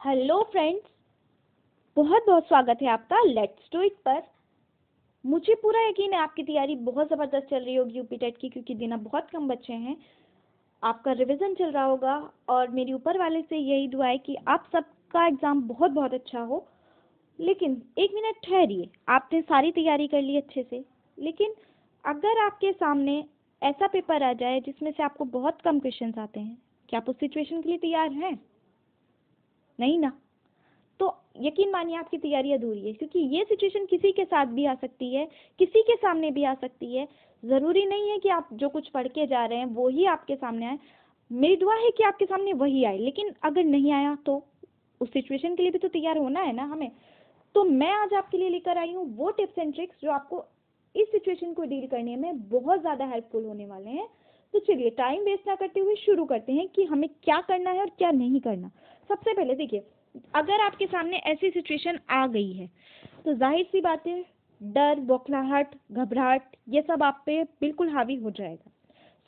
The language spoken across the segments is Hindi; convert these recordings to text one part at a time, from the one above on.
हेलो फ्रेंड्स, बहुत बहुत स्वागत है आपका लेट्स डू इट पर। मुझे पूरा यकीन है आपकी तैयारी बहुत ज़बरदस्त चल रही होगी यूपी टेट की, क्योंकि दिन अब बहुत कम बच्चे हैं। आपका रिवीजन चल रहा होगा और मेरी ऊपर वाले से यही दुआ है कि आप सबका एग्ज़ाम बहुत बहुत अच्छा हो। लेकिन एक मिनट ठहरिए, आपने सारी तैयारी कर ली अच्छे से, लेकिन अगर आपके सामने ऐसा पेपर आ जाए जिसमें से आपको बहुत कम क्वेश्चंस आते हैं, क्या आप उस सिचुएशन के लिए तैयार हैं? नहीं ना? तो यकीन मानिए आपकी तैयारी अधूरी है, क्योंकि ये सिचुएशन किसी के साथ भी आ सकती है, किसी के सामने भी आ सकती है। ज़रूरी नहीं है कि आप जो कुछ पढ़ के जा रहे हैं वो ही आपके सामने आए। मेरी दुआ है कि आपके सामने वही आए, लेकिन अगर नहीं आया तो उस सिचुएशन के लिए भी तो तैयार होना है ना हमें। तो मैं आज आपके लिए लेकर आई हूँ वो टिप्स एंड ट्रिक्स जो आपको इस सिचुएशन को डील करने में बहुत ज़्यादा हेल्पफुल होने वाले हैं। तो चलिए टाइम वेस्ट ना करते हुए शुरू करते हैं कि हमें क्या करना है और क्या नहीं करना। सबसे पहले देखिए, अगर आपके सामने ऐसी सिचुएशन आ गई है तो जाहिर सी बात है, डर, बौखलाहट, घबराहट ये सब आप पे बिल्कुल हावी हो जाएगा।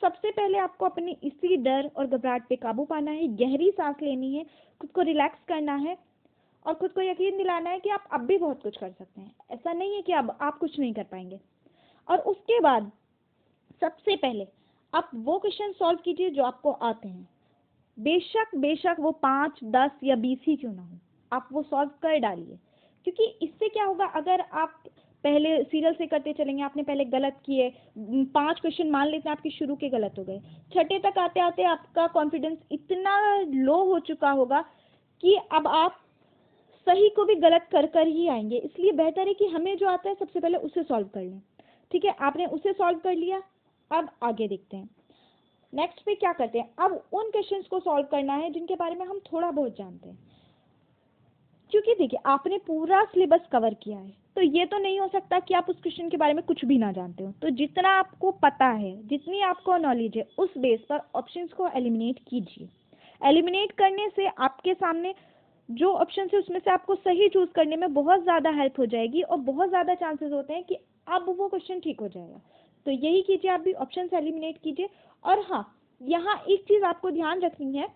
सबसे पहले आपको अपनी इसी डर और घबराहट पे काबू पाना है, गहरी सांस लेनी है, खुद को रिलैक्स करना है और खुद को यकीन दिलाना है कि आप अब भी बहुत कुछ कर सकते हैं। ऐसा नहीं है कि अब आप कुछ नहीं कर पाएंगे। और उसके बाद सबसे पहले आप वो क्वेश्चन सॉल्व कीजिए जो आपको आते हैं। बेशक बेशक वो 5, 10 या 20 ही क्यों ना हो, आप वो सॉल्व कर डालिए। क्योंकि इससे क्या होगा, अगर आप पहले सीरियल से करते चलेंगे, आपने पहले गलत किए, 5 क्वेश्चन मान लेते हैं आपके शुरू के गलत हो गए, छठे तक आते आते आपका कॉन्फिडेंस इतना लो हो चुका होगा कि अब आप सही को भी गलत कर कर ही आएंगे। इसलिए बेहतर है कि हमें जो आता है सबसे पहले उसे सॉल्व कर लें। ठीक है, आपने उसे सॉल्व कर लिया, अब आगे देखते हैं नेक्स्ट पे क्या करते हैं। अब उन क्वेश्चंस को सॉल्व करना है जिनके बारे में हम थोड़ा बहुत जानते हैं। क्योंकि देखिए, आपने पूरा सिलेबस कवर किया है, तो ये तो नहीं हो सकता कि आप उस क्वेश्चन के बारे में कुछ भी ना जानते हो। तो जितना आपको पता है, जितनी आपको नॉलेज है, उस बेस पर ऑप्शंस को एलिमिनेट कीजिए। एलिमिनेट करने से आपके सामने जो ऑप्शन है उसमें से आपको सही चूज करने में बहुत ज़्यादा हेल्प हो जाएगी और बहुत ज़्यादा चांसेस होते हैं कि अब वो क्वेश्चन ठीक हो जाएगा। तो यही कीजिए, आप भी ऑप्शन एलिमिनेट कीजिए। और हाँ, यहाँ एक चीज़ आपको ध्यान रखनी है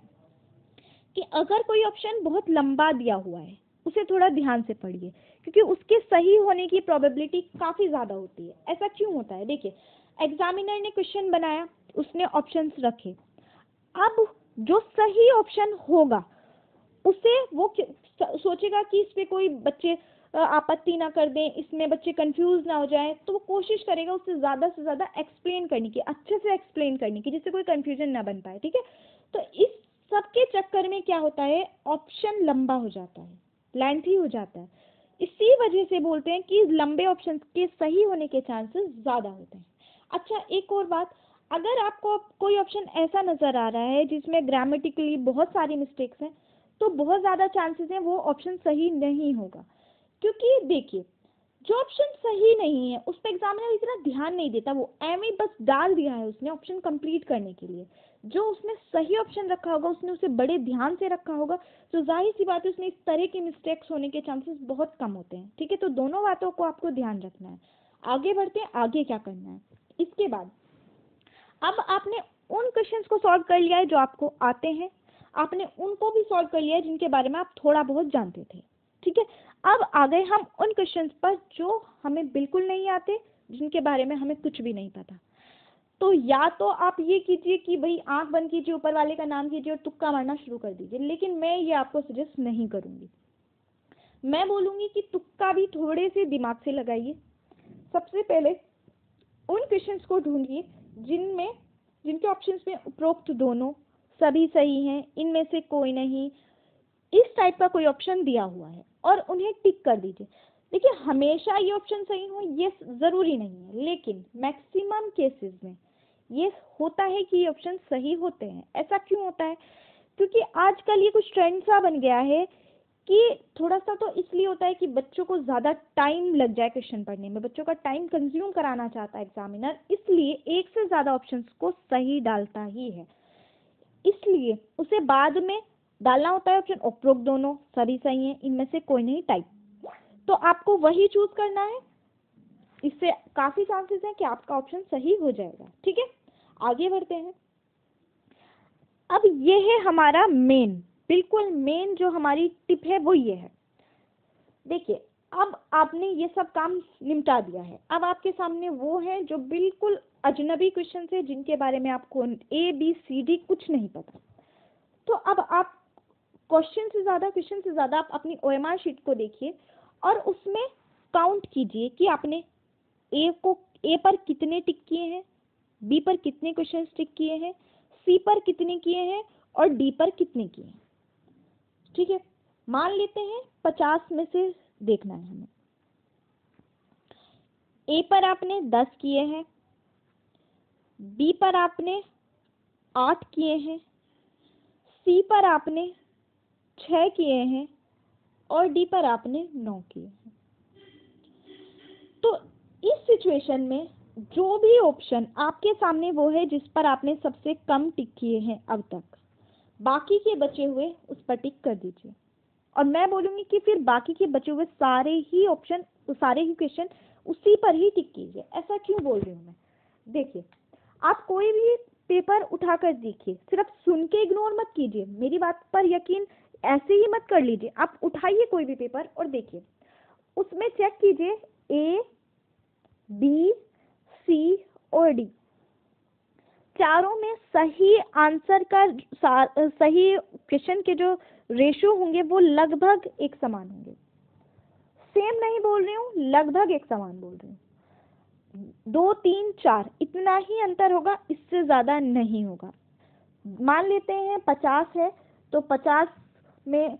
कि अगर कोई ऑप्शन बहुत लंबा दिया हुआ है उसे थोड़ा ध्यान से पढ़िए, क्योंकि उसके सही होने की प्रोबेबिलिटी काफ़ी ज़्यादा होती है। ऐसा क्यों होता है? देखिए, एग्जामिनर ने क्वेश्चन बनाया, उसने ऑप्शंस रखे, अब जो सही ऑप्शन होगा उसे वो सोचेगा कि इस पे कोई बच्चे आपत्ति ना कर दें, इसमें बच्चे कंफ्यूज ना हो जाएं, तो वो कोशिश करेगा उससे ज़्यादा से ज़्यादा एक्सप्लेन करने की, अच्छे से एक्सप्लेन करने की, जिससे कोई कंफ्यूजन ना बन पाए। ठीक है, तो इस सबके चक्कर में क्या होता है, ऑप्शन लंबा हो जाता है, लेंथी हो जाता है। इसी वजह से बोलते हैं कि लंबे ऑप्शन के सही होने के चांसेस ज़्यादा होते हैं। अच्छा, एक और बात, अगर आपको कोई ऑप्शन ऐसा नज़र आ रहा है जिसमें ग्रामेटिकली बहुत सारी मिस्टेक्स हैं, तो बहुत ज़्यादा चांसेस हैं वो ऑप्शन सही नहीं होगा। क्योंकि देखिए, जो ऑप्शन सही नहीं है उस पर एग्जामिनर इतना ध्यान नहीं देता, वो एम ही बस डाल दिया है उसने ऑप्शन कंप्लीट करने के लिए। जो उसने सही ऑप्शन रखा होगा उसने उसे बड़े ध्यान से रखा होगा, तो जाहिर सी बात है उसमें इस तरह की मिस्टेक्स होने के चांसेस बहुत कम होते हैं। ठीक है, तो दोनों बातों को आपको ध्यान रखना है। आगे बढ़ते हैं, आगे क्या करना है। इसके बाद अब आपने उन क्वेश्चंस को सॉल्व कर लिया है जो आपको आते हैं, आपने उनको भी सॉल्व कर लिया है जिनके बारे में आप थोड़ा बहुत जानते थे। ठीक है, अब आ गए हम उन क्वेश्चंस पर जो हमें बिल्कुल नहीं आते, जिनके बारे में हमें कुछ भी नहीं पता। तो या तो आप ये कीजिए कि भाई आंख बंद कीजिए, ऊपर वाले का नाम कीजिए और तुक्का मारना शुरू कर दीजिए, लेकिन मैं ये आपको सजेस्ट नहीं करूंगी। मैं बोलूंगी कि तुक्का भी थोड़े से दिमाग से लगाइए। सबसे पहले उन क्वेश्चंस को ढूंढिए जिनके ऑप्शंस में उपरोक्त दोनों सभी सही हैं, इनमें से कोई नहीं, इस टाइप का कोई ऑप्शन दिया हुआ है, और उन्हें टिक कर दीजिए। देखिए, हमेशा ये ऑप्शन सही हो ये ज़रूरी नहीं है, लेकिन मैक्सिमम केसेस में ये होता है कि ये ऑप्शन सही होते हैं। ऐसा क्यों होता है? क्योंकि आजकल ये कुछ ट्रेंड सा बन गया है कि थोड़ा सा तो इसलिए होता है कि बच्चों को ज़्यादा टाइम लग जाए क्वेश्चन पढ़ने में, बच्चों का टाइम कंज्यूम कराना चाहता है एग्जामिनर, इसलिए एक से ज़्यादा ऑप्शंस को सही डालता ही है। इसलिए उसे बाद में डालना होता है ऑप्शन उपरोक्त दोनों सभी सही हैं, इनमें से कोई नहीं टाइप, तो आपको वही चूज करना है। इससे काफ़ी चांसेस हैं कि आपका ऑप्शन सही हो जाएगा। ठीक है, आगे बढ़ते हैं। अब ये है हमारा मेन बिल्कुल मेन जो हमारी टिप है वो ये है। देखिए, अब आपने ये सब काम निपटा दिया है, अब आपके सामने वो है जो बिल्कुल अजनबी क्वेश्चन है, जिनके बारे में आपको ABCD कुछ नहीं पता। तो अब आप क्वेश्चन से ज़्यादा आप अपनी OMR शीट को देखिए और उसमें काउंट कीजिए कि आपने ए पर कितने टिक किए हैं, B पर कितने क्वेश्चन टिक किए हैं, C पर कितने किए हैं और D पर कितने किए हैं। ठीक है, मान लेते हैं 50 में से देखना है हमें। A पर आपने 10 किए हैं, B पर आपने 8 किए हैं, C पर आपने 6 किए हैं और D पर आपने 9 किए हैं। तो इस सिचुएशन में जो भी ऑप्शन आपके सामने वो है जिस पर आपने सबसे कम टिक किए हैं अब तक, बाकी के बचे हुए उस पर टिक कर दीजिए। और मैं बोलूंगी कि फिर बाकी के बचे हुए सारे ही ऑप्शन, सारे ही क्वेश्चन उसी पर ही टिक कीजिए। ऐसा क्यों बोल रही हूँ मैं? देखिए, आप कोई भी पेपर उठाकर देखिए, सिर्फ सुन के इग्नोर मत कीजिए, मेरी बात पर यकीन ऐसे ही मत कर लीजिए। आप उठाइए कोई भी पेपर और देखिए, उसमें चेक कीजिए A, B, C और D, चारों में सही आंसर का सही क्वेश्चन के जो रेशियो होंगे वो लगभग एक समान होंगे। सेम नहीं बोल रही हूँ, लगभग एक समान बोल रही हूँ। 2, 3, 4 इतना ही अंतर होगा, इससे ज्यादा नहीं होगा। मान लेते हैं 50 है तो 50 में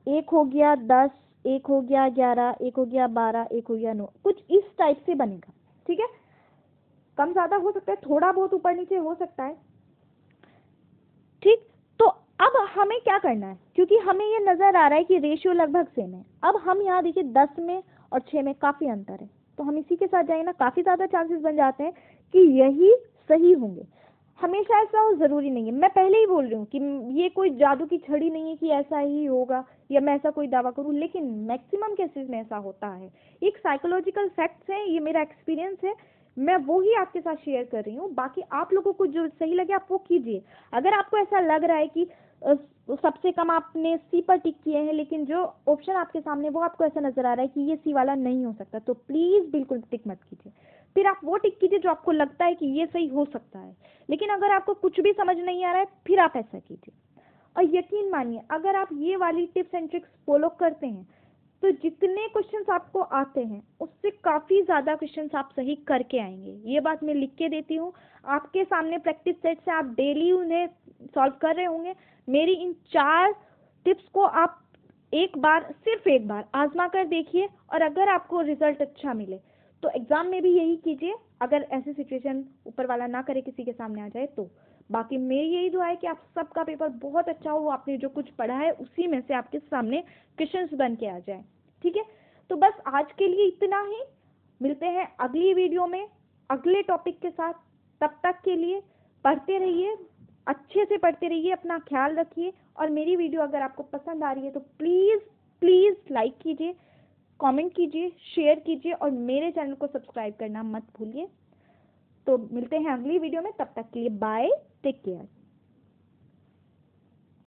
1 हो गया 10, 1 हो गया 11, 1 हो गया 12, 1 हो गया 9, कुछ इस टाइप से बनेगा। ठीक है, कम ज्यादा हो सकता है, थोड़ा बहुत ऊपर नीचे हो सकता है। ठीक, तो अब हमें क्या करना है, क्योंकि हमें ये नजर आ रहा है कि रेशियो लगभग सेम है। अब हम यहाँ देखिए 10 में और 6 में काफी अंतर है, तो हम इसी के साथ जाएंगे ना, काफी ज्यादा चांसेस बन जाते हैं कि यही सही होंगे। हमेशा ऐसा हो जरूरी नहीं है, मैं पहले ही बोल रही हूँ कि ये कोई जादू की छड़ी नहीं है कि ऐसा ही होगा या मैं ऐसा कोई दावा करूँ, लेकिन मैक्सिमम केसेस में ऐसा होता है। एक साइकोलॉजिकल फैक्ट्स है, ये मेरा एक्सपीरियंस है, मैं वो ही आपके साथ शेयर कर रही हूँ। बाकी आप लोगों को जो सही लगे आप वो कीजिए। अगर आपको ऐसा लग रहा है कि सबसे कम आपने C पर टिक किए हैं, लेकिन जो ऑप्शन आपके सामने वो आपको ऐसा नजर आ रहा है कि ये C वाला नहीं हो सकता, तो प्लीज बिल्कुल टिक मत कीजिए। फिर आप वो टिक कीजिए जो आपको लगता है कि ये सही हो सकता है। लेकिन अगर आपको कुछ भी समझ नहीं आ रहा है, फिर आप ऐसा कीजिए। और यकीन मानिए, अगर आप ये वाली टिप्स एंड ट्रिक्स फॉलो करते हैं तो जितने क्वेश्चंस आपको आते हैं उससे काफी ज्यादा क्वेश्चंस आप सही करके आएंगे। ये बात मैं लिख के देती हूँ, आपके सामने प्रैक्टिस सेट से आप डेली उन्हें सॉल्व कर रहे होंगे। मेरी इन 4 टिप्स को आप सिर्फ एक बार आजमा कर देखिए, और अगर आपको रिजल्ट अच्छा मिले तो एग्जाम में भी यही कीजिए, अगर ऐसी सिचुएशन ऊपर वाला ना करे किसी के सामने आ जाए तो। बाकी मेरी यही दुआ है कि आप सबका पेपर बहुत अच्छा हो, आपने जो कुछ पढ़ा है उसी में से आपके सामने क्वेश्चंस बन के आ जाए। ठीक है, तो बस आज के लिए इतना ही, मिलते हैं अगली वीडियो में अगले टॉपिक के साथ। तब तक के लिए पढ़ते रहिए, अच्छे से पढ़ते रहिए, अपना ख्याल रखिए। और मेरी वीडियो अगर आपको पसंद आ रही है तो प्लीज प्लीज लाइक कीजिए, कमेंट कीजिए, शेयर कीजिए और मेरे चैनल को सब्सक्राइब करना मत भूलिए। तो मिलते हैं अगली वीडियो में, तब तक के लिए बाय, टेक केयर।